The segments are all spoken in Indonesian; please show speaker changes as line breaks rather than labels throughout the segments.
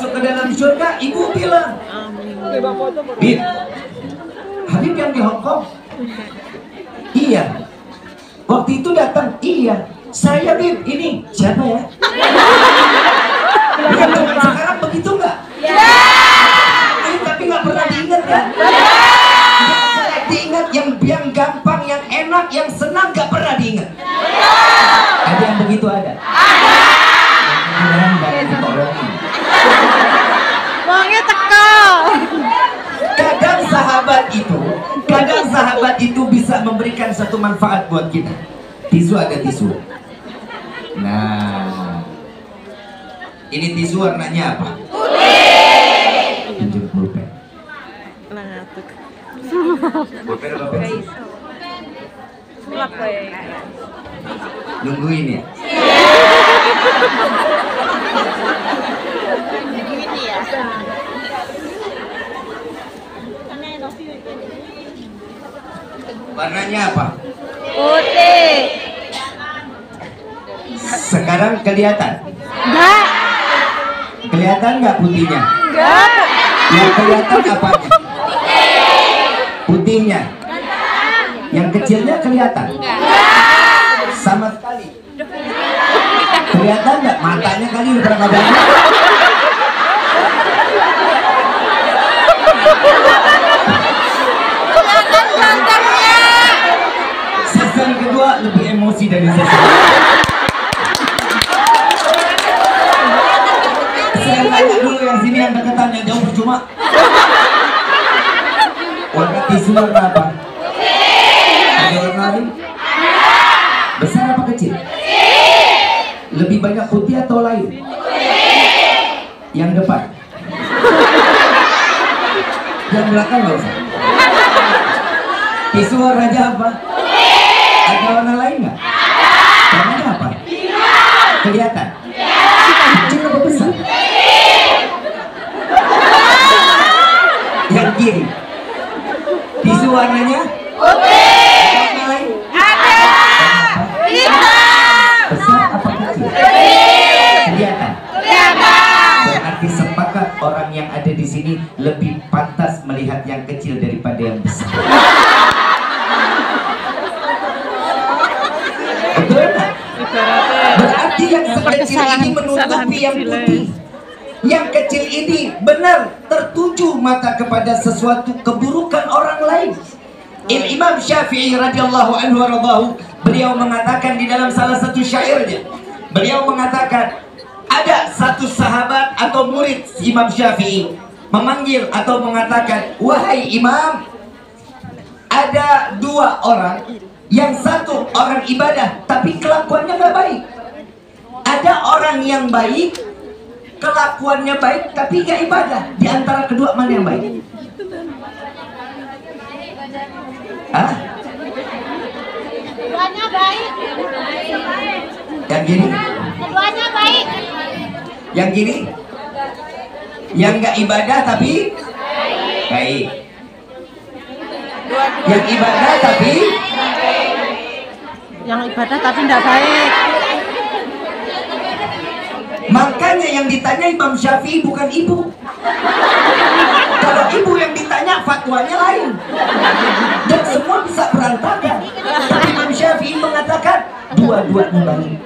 masuk ke dalam surga, ibu bilang, Bib, Habib yang di Hongkong? Iya. Waktu itu datang, iya. Saya Bib, ini siapa ya? Bukan cuma sekarang begitu nggak? Tapi nggak pernah diingat kan? Diingat yang gampang, yang enak, yang senang nggak pernah diingat. Ada yang begitu ada?
Uangnya teka.
Kadang sahabat itu bisa memberikan satu manfaat buat kita. Tisu ada tisu. Nah, ini tisu warnanya apa? Putih. Tunjuk pulpen. Pulpen apa pensil? Nungguin ya? Warnanya apa?
Putih.
Sekarang kelihatan?
Enggak.
Kelihatan nggak putihnya?
Enggak.
Yang kelihatan apanya? Putihnya. Yang kecilnya kelihatan? Sama sekali. Kelihatan nggak? Matanya kali udah pernah banyak.
Kelihatan gantengnya.
Season kedua lebih emosi dari season. Saya tanya dulu yang sini yang deketan, yang jauh percuma. Warna tisu warna apa? Ada warna lain? Besar apa kecil? Lebih banyak putih atau lain? Yang depan? Yang belakang nggak usah. Tisu warnanya apa? Ada warna lain nggak? Warnanya apa? Kelihatan? Kecil apa besar? Yang kiri? Tisu warnanya? Warna lain? Besar apa kecil? Kelihatan? Berarti sepakat orang yang ada di sini lebih pantas melihat yang kecil daripada yang besar. Betul tak? Berarti yang sekecil ini menutupi yang putih. Yang kecil ini benar tertuju mata kepada sesuatu keburukan orang lain. Imam Syafi'i radhiyallahu anhu waradahu, beliau mengatakan di dalam salah satu syairnya, beliau mengatakan ada satu sahabat atau murid Imam Syafi'i memanggil atau mengatakan, wahai Imam, ada dua orang, yang satu orang ibadah tapi kelakuannya nggak baik. Ada orang yang baik, kelakuannya baik tapi nggak ibadah. Di antara kedua mana yang baik? Hah?
Keduanya baik.
Yang gini?
Keduanya baik.
Yang gini? Yang nggak ibadah tapi baik. Yang ibadah tapi
tidak baik.
Makanya yang ditanya Imam Syafi'i bukan ibu. Kalau ibu yang ditanya fatwanya lain. Dan semua bisa berantakan. Tapi Imam Syafi'i mengatakan dua-duanya baik.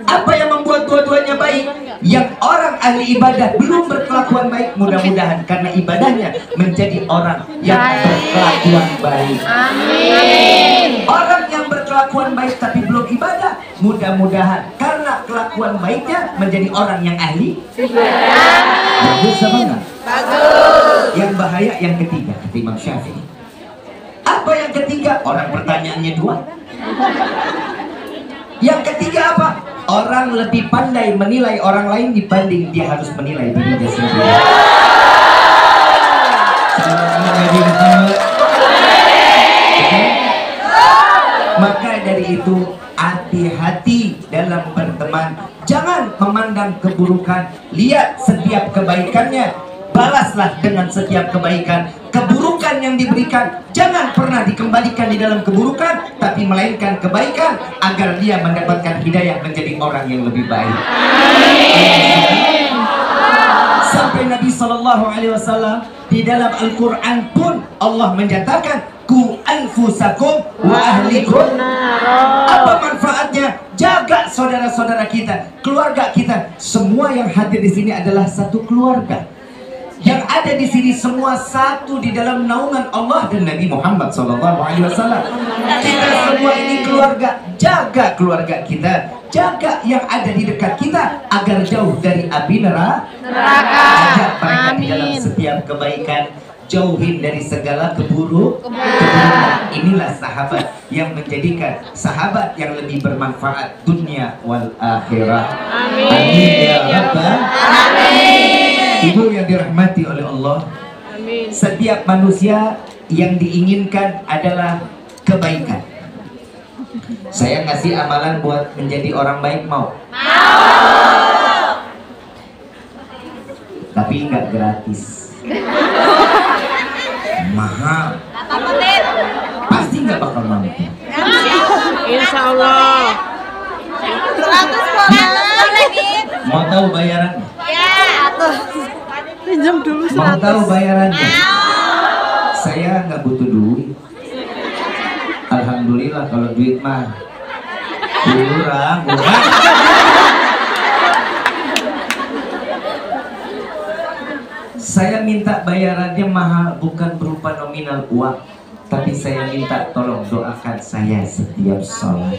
Apa yang membuat dua-duanya baik? Yang orang ahli ibadah belum berkelakuan baik, mudah-mudahan karena ibadahnya menjadi orang yang berkelakuan baik.
Amin.
Orang yang berkelakuan baik tapi belum ibadah, mudah-mudahan karena kelakuan baiknya menjadi orang yang ahli. Bagus sama enggak?
Bagus.
Yang bahaya yang ketiga, kata Imam Syafi'i. Apa yang ketiga? Orang pertanyaannya dua. Yang ketiga apa? Orang lebih pandai menilai orang lain dibanding dia harus menilai dirinya sendiri. Maka dari itu hati-hati dalam berteman. Jangan memandang keburukan, lihat setiap kebaikannya, balaslah dengan setiap kebaikan. Keburukan yang diberikan jangan pernah dikembalikan di dalam keburukan, tapi melainkan kebaikan agar dia mendapatkan hidayah menjadi orang yang lebih baik. Amin. Sallallahu Alaihi Wasallam di dalam Al-Quran pun Allah menyatakan ku anfusakum wa ahlikum. Apa manfaatnya? Jaga saudara-saudara kita, keluarga kita. Semua yang hadir di sini adalah satu keluarga. Yang ada di sini semua satu di dalam naungan Allah dan Nabi Muhammad SAW. Kita semua ini keluarga. Jaga keluarga kita, jaga yang ada di dekat kita agar jauh dari api neraka. Ajak mereka di dalam setiap kebaikan, jauhin dari segala keburukan. Inilah sahabat yang menjadikan sahabat yang lebih bermanfaat dunia wal akhirah. Amin ya Rabbal alamin. Ibu yang dirahmati oleh Allah, amin. Setiap manusia yang diinginkan adalah kebaikan. Saya ngasih amalan buat menjadi orang baik, mau? Tapi nggak gratis, mahal. Pasti nggak bakal mampu.
Insya Allah. 100
Mau tahu bayarannya?
Pinjam dulu 100.
Mau tahu bayarannya? Saya nggak butuh duit. Alhamdulillah kalau duit mah kurang. Saya minta bayarannya mahal bukan berupa nominal uang, tapi saya minta tolong doakan saya setiap sholat.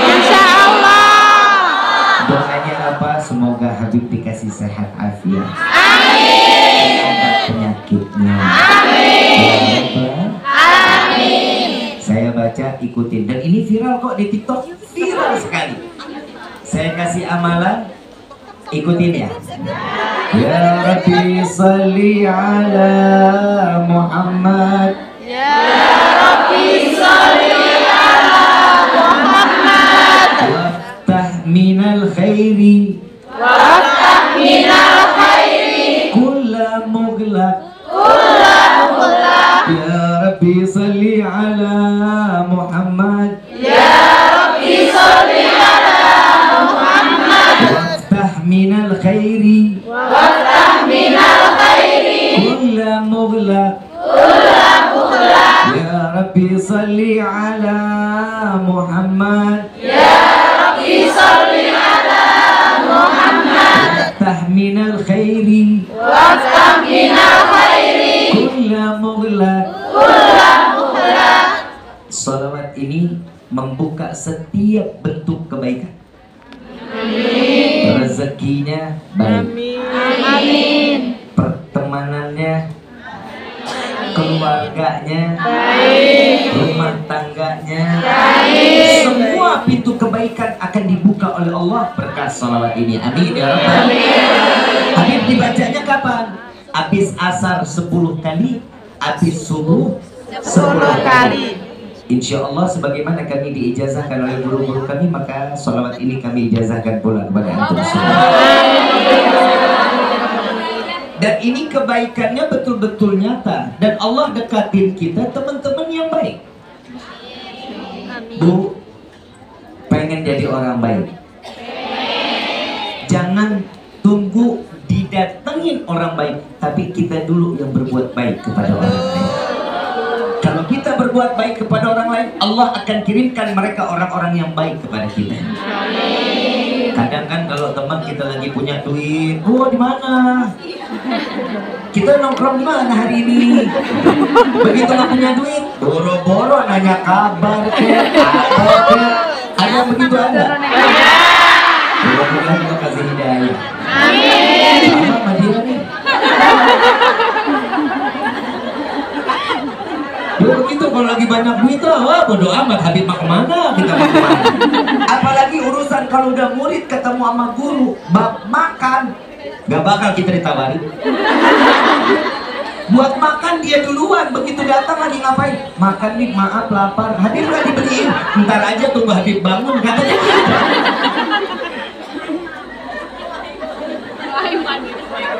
Insya Allah.
Doanya apa? Semoga Habib dikasih sehat afiat. Semoga penyakitnya. Amin. Saya baca, ikutin, dan ini viral kok di TikTok, viral sekali. Saya kasih amalan, ikutin ya. Ya Rabbi salli ala Muhammad.
Ya Rabbi salli ala Muhammad.
Waftah minal khairi.
Waftah minal khairi.
Kulla mughlaq.
Kulla mughlaq.
Ya Rabbi salli ala Muhammad.
Ya Rabbi salli ala Muhammad.
Waftah minal khairi.
Waftah minal khairi.
Kulla mughlaq.
Kulla mughlaq.
Ya Rabbi salli ala Muhammad.
Ya Rabbi salli ala Muhammad.
Waftah minal khairi.
Waftah minal khairi.
Kulla mughlaq.
Kulla mughlaq.
Salawat ini membuka setiap bentuk kebaikan. Rezekinya baik.
Amin.
Pertemanannya, keluarganya, rumah tangganya, semua pintu kebaikan akan dibuka oleh Allah berkat salawat ini. Amin ya Rabbal. Habib dibacanya kapan? Habis asar 10 kali, habis subuh 10 kali. Insya Allah sebagaimana kami diijazahkan oleh guru-guru kami, maka salawat ini kami ijazahkan pula kepada antum semua. Dan ini kebaikannya betul-betul nyata, dan Allah dekatin kita teman-teman yang baik. Bu, pengen jadi orang baik, jangan tunggu didatengin orang baik, tapi kita dulu yang berbuat baik kepada orang lain. Kalau kita berbuat baik kepada orang lain, Allah akan kirimkan mereka orang-orang yang baik kepada kita. Kadang kan kalau teman kita lagi punya duit, oh di mana? Kita nongkrong di mana hari ini? Begitu nggak punya duit, boro-boro nanya kabar ke, ada begitu ada? Mudah-mudahan Allah kasih hidayah. Amin. Sama dia nih. Ya begitu, kalau lagi banyak duit, wah bodo amat, Habib mah kemana, kita mah kemana. Apalagi urusan kalau udah murid ketemu sama guru, bab makan, gak bakal kita ditawarin. Buat makan dia duluan, begitu datang lagi ngapain? Makan nih, maaf lapar, Habib gak dibeliin, ntar aja tunggu Habib bangun, katanya gitu.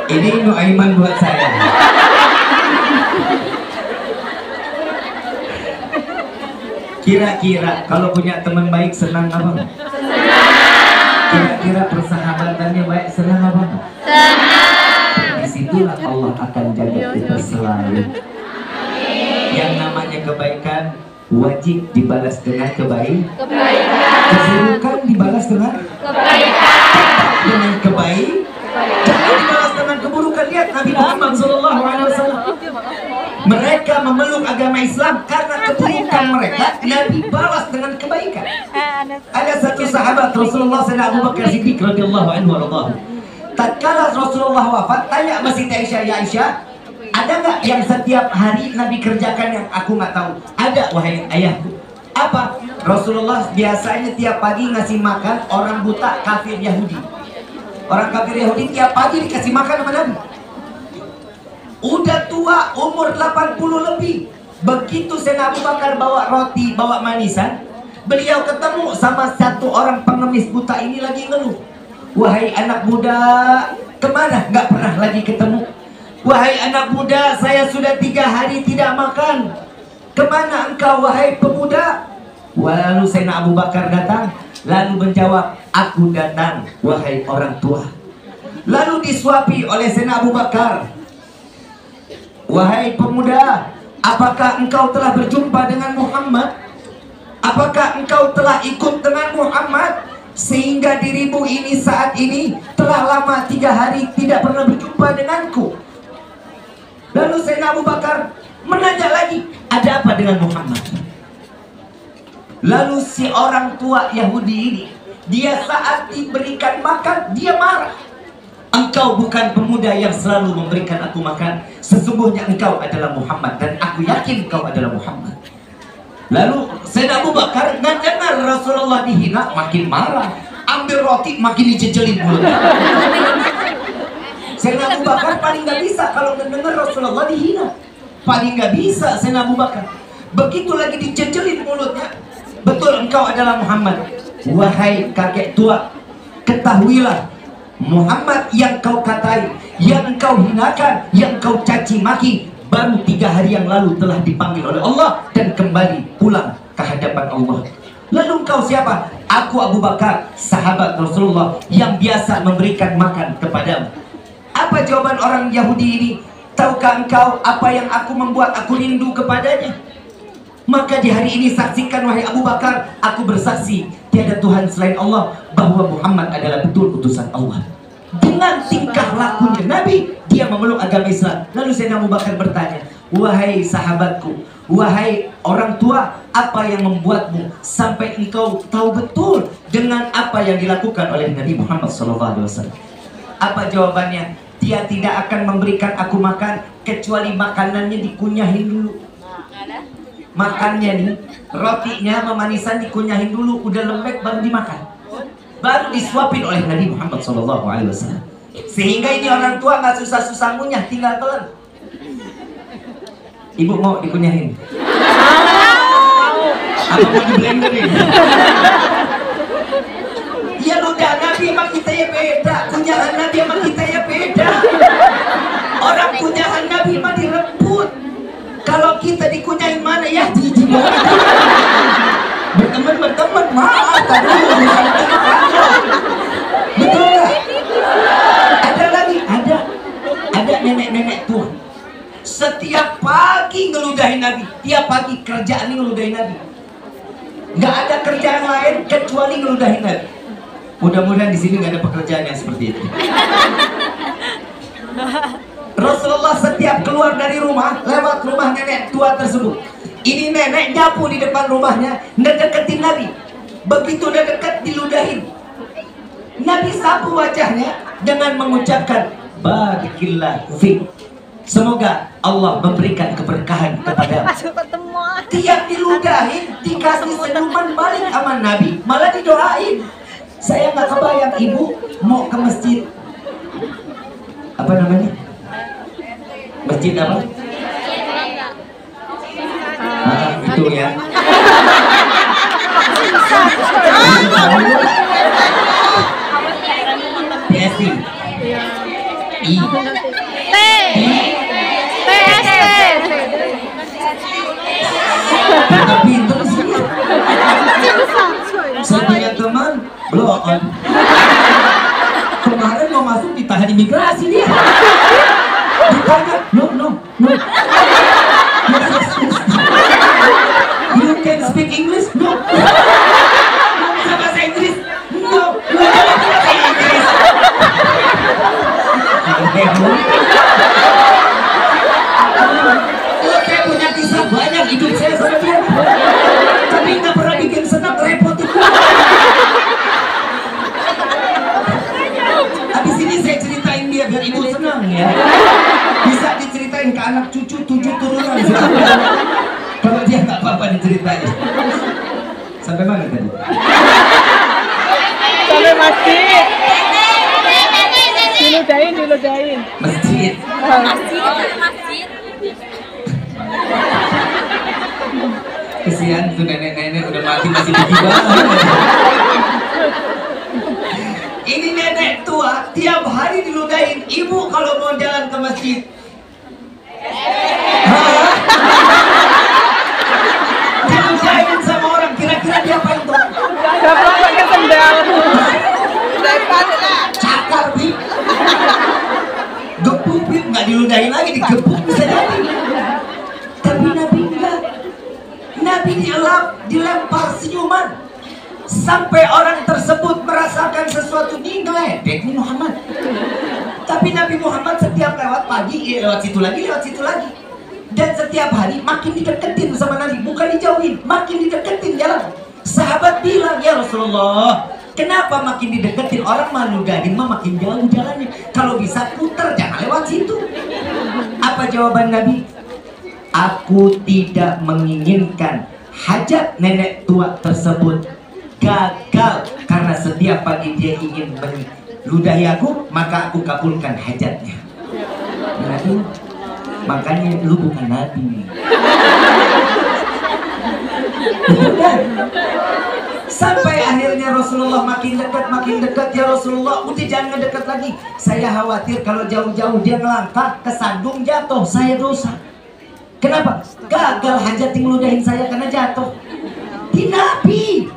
Ini Nuaiman buat saya. Kira-kira kalau punya teman baik senang apa? Kira-kira persahabatannya baik senang apa? Senang. Di situ itulah Allah akan jaga kita selalu. Yang namanya kebaikan wajib dibalas dengan kebaikan. Keburukan dibalas dengan kebaikan. Dengan kebaikan. Jangan dibalas dengan keburukan. Lihat Nabi Muhammad SAW. Mereka memeluk agama Islam karena keburukan mereka, Nabi balas dengan kebaikan. Ada satu sahabat Rasulullah Abu Bakar Siddiq radhiyallahu anhu warḍahu. Tatkala Rasulullah wafat, tanya Siti Aisyah, ya Aisyah, ada nggak yang setiap hari Nabi kerjakan yang aku nggak tahu? Ada, wahai ayahku. Apa? Rasulullah biasanya tiap pagi ngasih makan orang buta kafir Yahudi. Orang kafir Yahudi tiap pagi dikasih makan sama Nabi. Udah tua, umur 80 lebih. Begitu Sayyidina Abu Bakar bawa roti, bawa manisan, beliau ketemu sama satu orang pengemis buta ini lagi ngeluh. Wahai anak muda, kemana? Nggak pernah lagi ketemu. Wahai anak muda, saya sudah 3 hari tidak makan. Kemana engkau wahai pemuda? Lalu Sayyidina Abu Bakar datang, lalu menjawab, aku datang wahai orang tua. Lalu disuapi oleh Sayyidina Abu Bakar, wahai pemuda, apakah engkau telah berjumpa dengan Muhammad? Apakah engkau telah ikut dengan Muhammad? Sehingga dirimu ini saat ini telah lama 3 hari tidak pernah berjumpa denganku. Lalu Sayyidina Abu Bakar menanya lagi, ada apa dengan Muhammad? Lalu si orang tua Yahudi ini, dia saat diberikan makan, dia marah. Engkau bukan pemuda yang selalu memberikan aku makan. Sesungguhnya engkau adalah Muhammad, dan aku yakin engkau adalah Muhammad. Lalu Sayyidina Abu Bakar dengar Rasulullah dihina, makin marah. Ambil roti, makin dijejelin mulutnya. Sayyidina Abu Bakar paling gak bisa kalau mendengar Rasulullah dihina. Paling gak bisa Sayyidina Abu Bakar. Begitu lagi dijejelin mulutnya, betul engkau adalah Muhammad. Wahai kakek tua, ketahuilah, Muhammad yang kau katai, yang kau hinakan, yang kau caci maki, baru 3 hari yang lalu telah dipanggil oleh Allah dan kembali pulang ke hadapan Allah. Lalu engkau siapa? Aku Abu Bakar, sahabat Rasulullah yang biasa memberikan makan kepadamu. Apa jawaban orang Yahudi ini? Tahukah engkau apa yang aku membuat aku rindu kepadanya? Maka di hari ini saksikan wahai Abu Bakar, aku bersaksi tiada Tuhan selain Allah, bahwa Muhammad adalah betul utusan Allah. Dengan tingkah lakunya Nabi, dia memeluk agama Islam. Lalu Sayyidina Abu Bakar bertanya, wahai sahabatku, wahai orang tua, apa yang membuatmu sampai engkau tahu betul dengan apa yang dilakukan oleh Nabi Muhammad SAW? Apa jawabannya? Dia tidak akan memberikan aku makan kecuali makanannya dikunyahin dulu. Makannya nih, rotinya sama manisan dikunyahin dulu, udah lembek baru dimakan, baru disuapin oleh Nabi Muhammad SAW. Sehingga ini orang tua nggak susah-susah ngunyah, tinggal telan. Ibu mau dikunyahin? Apa mau diblenderin? Ya udah, Nabi sama kita ya beda, kunyahan Nabi sama kita ya beda. Orang kunyahan Nabi mah direbut. Kalau kita dikunyahin mana ya jijik banget. Berteman maaf tadi. Betul nggak? Ada lagi, ada nenek-nenek tua. Setiap pagi ngeludahin Nabi, tiap pagi kerjaan ngeludahin Nabi. Nggak ada kerjaan lain kecuali ngeludahin Nabi. Mudah-mudahan di sini nggak ada pekerjaan yang seperti itu. Rasulullah setiap keluar dari rumah, lewat rumah nenek tua tersebut. Ini nenek nyapu di depan rumahnya, ngedeketin Nabi. Begitu udah dekat, diludahin. Nabi sapu wajahnya dengan mengucapkan, Barikillah fiik. Semoga Allah memberikan keberkahan kepada. Tiap diludahin, dikasih senyuman balik sama Nabi, malah didoain. Saya nggak kebayang ibu mau ke masjid, apa namanya? Masjid apa? Itu ya. PST. Pintar sih. Saya punya teman blow on. Kemarin mau masuk ditahan imigrasi dia. Oh, saya punya kisah banyak hidup saya sama dia, tapi nggak pernah bikin senang, repot itu. Habis ini saya ceritain dia biar ibu senang ya. Bisa diceritain ke anak cucu 7 turunan. Kalau dia nggak apa-apa diceritain. Sampai mana tadi?
Sampai masjid. Diludahin.
Masjid.
Masjid.
Kesian tuh nenek-nenek udah mati masih tiba. Ini nenek tua tiap hari diludahin. Ibu kalau mau jalan ke masjid, diludahin sama orang. Kira-kira dia apa itu?
Dapat pakai sendal.
Cakar bi. Gepuk bi, nggak diludahin lagi, digepuk bisa jadi. Tapi Nabi enggak. Nabi dilempar senyuman sampai orang tersebut merasakan sesuatu. Ini ngeledek nih Muhammad. Tapi Nabi Muhammad setiap lewat pagi, lewat situ lagi. Dan setiap hari makin dideketin sama Nabi, bukan dijauhin, makin dideketin jalan. Sahabat bilang, ya Rasulullah, kenapa makin dideketin? Orang maludahin mah makin jauh jalannya. Kalau bisa putar, jangan lewat situ. Apa jawaban Nabi? Aku tidak menginginkan hajat nenek tua tersebut gagal, karena setiap pagi dia ingin meludahi aku, maka aku kabulkan hajatnya. Nabi, makanya lu bukan Nabi. Sampai akhirnya Rasulullah makin dekat, ya Rasulullah udah jangan dekat lagi. Saya khawatir kalau jauh-jauh dia ngelangkah kesandung jatuh, saya dosa. Kenapa? Gagal hajat yang ngeludahin saya karena jatuh. Di Nabi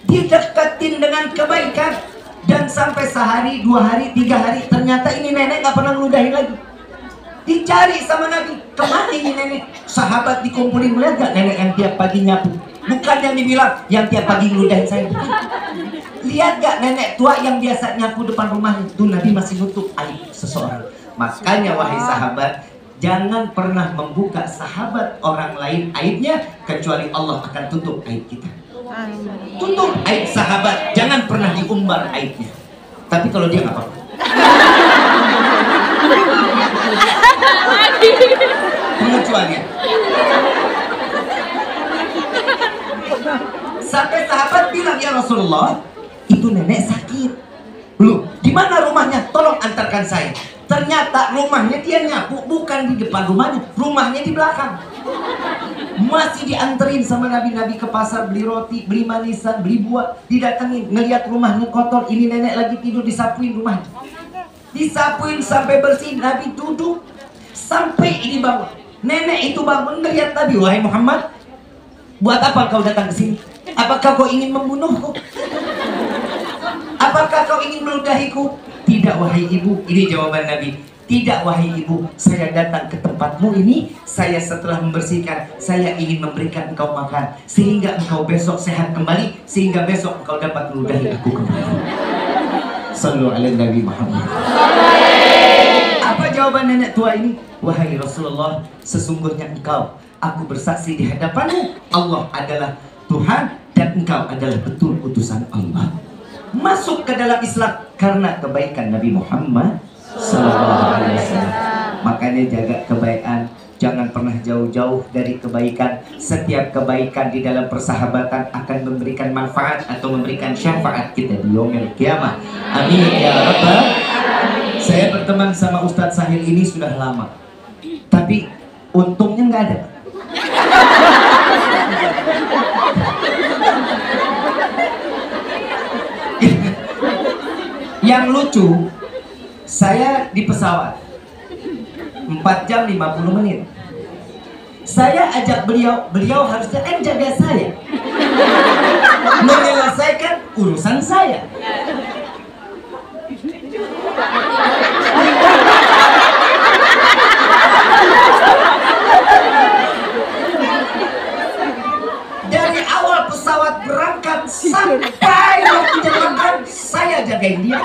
dideketin dengan kebaikan, dan sampai sehari, 2 hari, 3 hari ternyata ini nenek gak pernah ngeludahin lagi. Dicari sama Nabi, kemana ini nenek? Sahabat dikumpulin, melihat gak nenek yang tiap pagi nyapu? Bukan yang dibilang yang tiap pagi ngeludahin saya. Lihat gak nenek tua yang biasa nyapu depan rumahnya? Itu Nabi masih nutup aib seseorang. Makanya wahai sahabat, jangan pernah membuka sahabat orang lain aibnya, kecuali Allah akan tutup aib kita. Tutup aib sahabat, jangan pernah diumbar aibnya. Tapi kalau dia nggak apa-apa. Pengecualian. Sampai sahabat bilang, ya Rasulullah, itu nenek sakit. Loh, di mana rumahnya? Tolong antarkan saya. Ternyata rumahnya dia nyapu bukan di depan rumahnya, rumahnya di belakang. Masih dianterin sama Nabi ke pasar, beli roti, beli manisan, beli buah. Didatengin, ngelihat rumahnya kotor, ini nenek lagi tidur, disapuin rumahnya. Disapuin sampai bersih, Nabi duduk sampai ini bangun. Nenek itu bangun ngelihat Nabi, wahai Muhammad, buat apa kau datang ke sini? Apakah kau ingin membunuhku? Apakah kau ingin meludahiku? Tidak wahai ibu, ini jawaban Nabi. Tidak wahai ibu, saya datang ke tempatmu ini, saya setelah membersihkan, saya ingin memberikan engkau makan, sehingga engkau besok sehat kembali, sehingga besok engkau dapat meludahi aku kembali. Sallu ala Nabi Muhammad. Apa jawaban nenek tua ini? Wahai Rasulullah, sesungguhnya engkau, aku bersaksi di hadapanmu, Allah adalah Tuhan dan engkau adalah betul utusan Allah. Masuk ke dalam Islam karena kebaikan Nabi Muhammad Sallallahu Alaihi Wasallam. Makanya jaga kebaikan, jangan pernah jauh-jauh dari kebaikan. Setiap kebaikan di dalam persahabatan akan memberikan manfaat atau memberikan syafaat kita di yaumil qiyamah. Amin ya rabbal. Saya berteman sama Ustadz Sahil ini sudah lama, tapi untungnya nggak ada. Yang lucu, saya di pesawat 4 jam 50 menit. Saya ajak beliau harusnya kan jaga saya, menyelesaikan urusan saya. Dari awal pesawat berangkat sampai waktunya makan, saya jagain dia.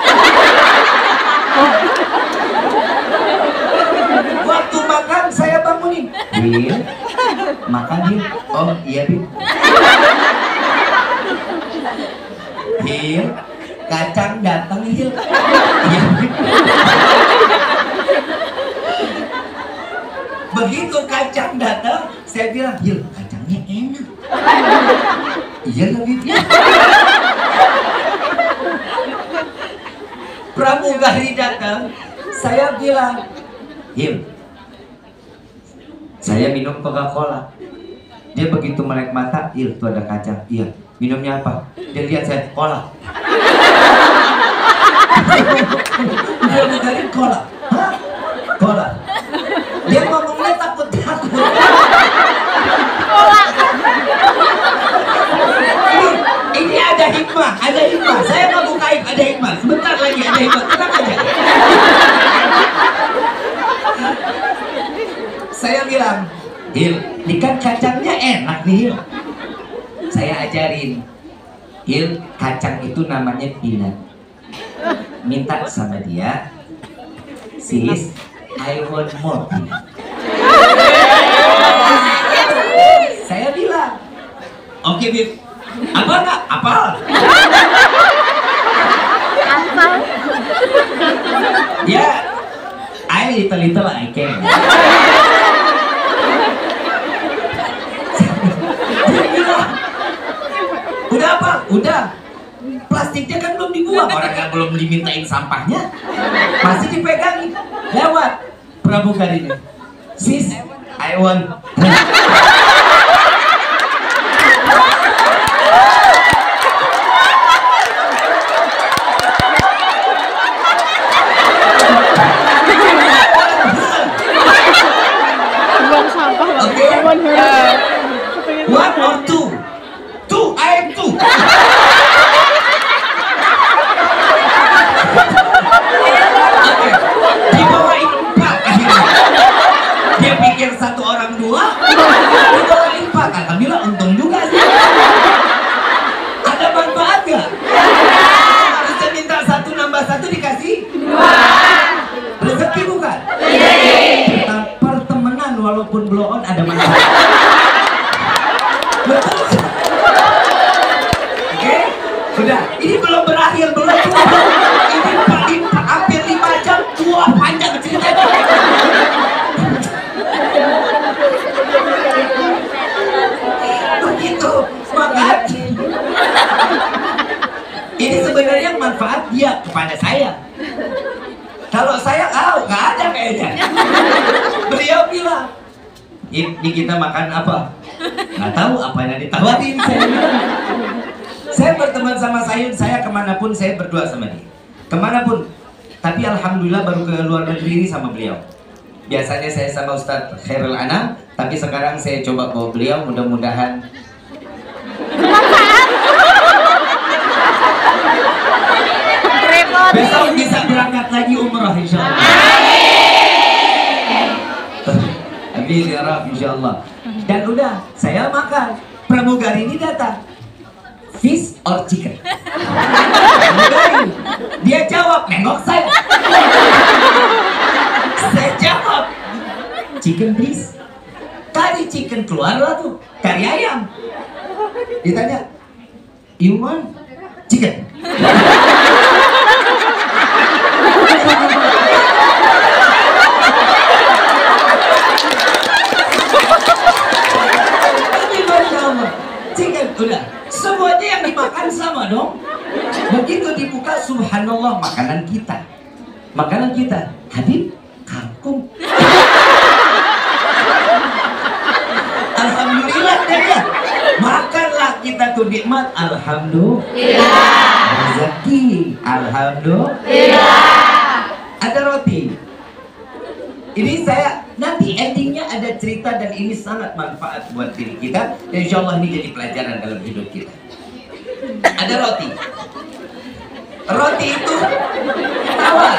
Hil, makan Hil. Oh iya Hil. Hil, kacang datang Hil. Iya Hil. Begitu kacang datang, saya bilang, Hil, kacangnya enak. Iya lebih. Pramugari datang, saya bilang, Hil, saya minum Coca-Cola. Dia begitu melek mata, Hil, tuh ada kacang. Iya, minumnya apa? Dia lihat saya, cola. Pramugari cola. Hah? Cola. Dia ngomongnya takut-takut. Ini ada hikmah, ada hikmah. Saya nggak buka aib, ada hikmah. Sebentar lagi ada hikmah, tenang aja. Saya bilang, Hil, ini kan kacangnya enak nih Hil. Saya ajarin, Hil, kacang itu namanya peanut. Minta sama dia, sis, I want more peanut. Saya bilang, oke Bib, apa enggak? Apa? Ya, I little I can. Dia bilang, udah apa? Udah. Plastiknya kan belum dibuang, orang kan belum dimintain sampahnya, masih dipegangin. Lewat pramugari ini, sis, I want.
Buang sampah Bang.
Oke. One or two? Two, I am two. Oke, dibawain 4 akhirnya. Dia pikir satu orang 2, dibawain 4. Alhamdulillah untung juga sih. Ada manfaat gak? Harusnya minta 1 nambah 1 dikasih 2. Rezeki bukan? Pertemanan walaupun blow on ada manfaat. Betul. Oke, sudah. Ini belum berakhir, belum. Ini paling hampir 5 jam, tua panjang ceritanya. Begitu, makanya ini sebenarnya manfaat dia kepada saya. Kalau saya, nggak ada kayaknya. Beliau bilang, ini kita makan apa? Nggak tahu apa yang ditawarin. Saya berteman sama saya kemanapun saya berdoa sama dia. Kemanapun. Tapi alhamdulillah baru ke luar negeri ini sama beliau. Biasanya saya sama Ustadz Khairul Anam, tapi sekarang saya coba bawa beliau, mudah-mudahan besok bisa berangkat lagi umrah insyaallah. Amin ya Rabb insyaallah. Dan udah, saya makan. Pramugari ini datang, fish or chicken? Pramugari, dia jawab, nengok saya. Saya jawab, chicken please. Tadi chicken keluarlah tuh, kari ayam. Ditanya, you want chicken? Chicken, udah. Semuanya yang dimakan sama dong. Begitu dibuka, subhanallah, makanan kita. Makanan kita, Habib, kangkung. Alhamdulillah dia. Makanlah kita tuh nikmat, alhamdulillah. Rezeki, alhamdulillah. Ada roti. Ini saya nanti endingnya ada cerita dan ini sangat manfaat buat diri kita. Insya Allah ini jadi pelajaran dalam hidup kita. Ada roti. Roti itu tawar.